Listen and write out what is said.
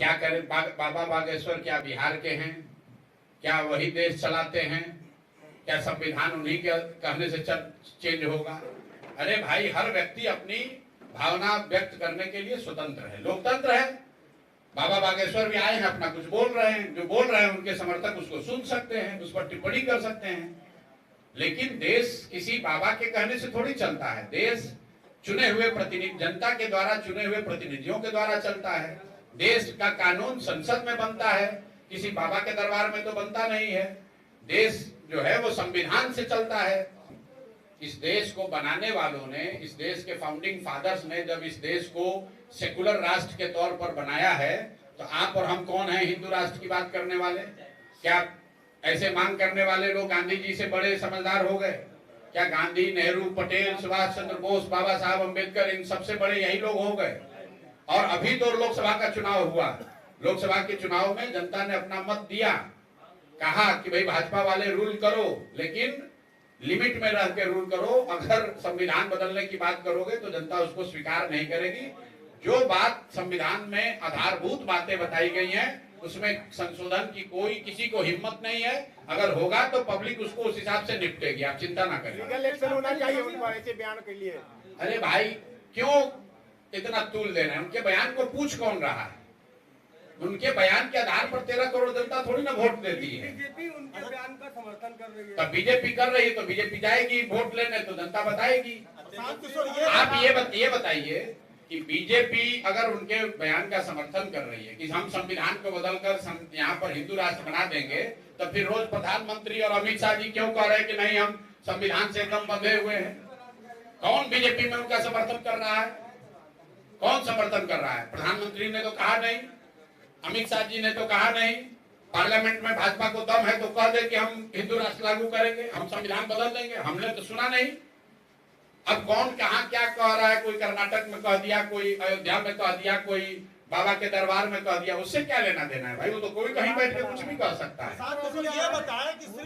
क्या करें? बाबा बागेश्वर क्या बिहार के हैं? क्या वही देश चलाते हैं? क्या संविधान उन्हीं के कहने से चेंज होगा? अरे भाई, हर व्यक्ति अपनी भावना व्यक्त करने के लिए स्वतंत्र है, लोकतंत्र है। बाबा बागेश्वर भी आए हैं, अपना कुछ बोल रहे हैं, जो बोल रहे हैं उनके समर्थक उसको सुन सकते हैं, उस पर टिप्पणी कर सकते हैं। लेकिन देश किसी बाबा के कहने से थोड़ी चलता है। देश चुने हुए प्रतिनिधि, जनता के द्वारा चुने हुए प्रतिनिधियों के द्वारा चलता है। देश का कानून संसद में बनता है, किसी बाबा के दरबार में तो बनता नहीं है। देश जो है वो संविधान से चलता है। इस देश को बनाने वालों ने, इस देश के फाउंडिंग फादर्स ने जब इस देश को सेकुलर राष्ट्र के तौर पर बनाया है, तो आप और हम कौन है हिंदू राष्ट्र की बात करने वाले? क्या ऐसे मांग करने वाले लोग गांधी जी से बड़े समझदार हो गए? क्या गांधी, नेहरू, पटेल, सुभाष चंद्र बोस, बाबा साहब अम्बेडकर, इन सबसे बड़े यही लोग हो गए? और अभी तो लोकसभा का चुनाव हुआ, लोकसभा के चुनाव में जनता ने अपना मत दिया, कहा कि भाई भाजपा वाले रूल करो, लेकिन लिमिट में रह के रूल करो। अगर संविधान बदलने की बात करोगे तो जनता उसको स्वीकार नहीं करेगी। जो बात संविधान में आधारभूत बातें बताई गई हैं, उसमें संशोधन की कोई किसी को हिम्मत नहीं है। अगर होगा तो पब्लिक उसको उस हिसाब से निपटेगी, आप चिंता ना करिए। लीगल एक्शन होना चाहिए उन पर ऐसे बयान के लिए। अरे भाई, क्यों इतना तूल दे रहे हैं? उनके बयान को पूछ कौन रहा है? उनके बयान के आधार पर 13 करोड़ जनता थोड़ी ना वोट देती है। बीजेपी उनके बयान का समर्थन कर रही है। तब बीजेपी कर रही है तो बीजेपी जाएगी वोट लेने, तो जनता बताएगी। आप ये बताइए कि बीजेपी अगर उनके बयान का समर्थन कर रही है कि हम संविधान को बदलकर यहाँ पर हिंदू राष्ट्र बना देंगे, तो फिर रोज प्रधानमंत्री और अमित शाह जी क्यों कह रहे हैं कि नहीं, हम संविधान से एकदम बंधे हुए हैं? कौन बीजेपी में उनका समर्थन कर रहा है? कौन समर्थन कर रहा है? प्रधानमंत्री ने तो कहा नहीं, अमित शाह जी ने तो कहा नहीं। पार्लियामेंट में भाजपा को दम है तो कह दे कि हम हिंदू राष्ट्र लागू करेंगे, हम संविधान बदल देंगे। हमने तो सुना नहीं। अब कौन कहां क्या कह रहा है? कोई कर्नाटक में कह दिया, कोई अयोध्या में कह दिया, कोई बाबा के दरबार में कह दिया, उससे क्या लेना देना है भाई? वो तो कोई कहीं बैठ के कुछ भी कह सकता है।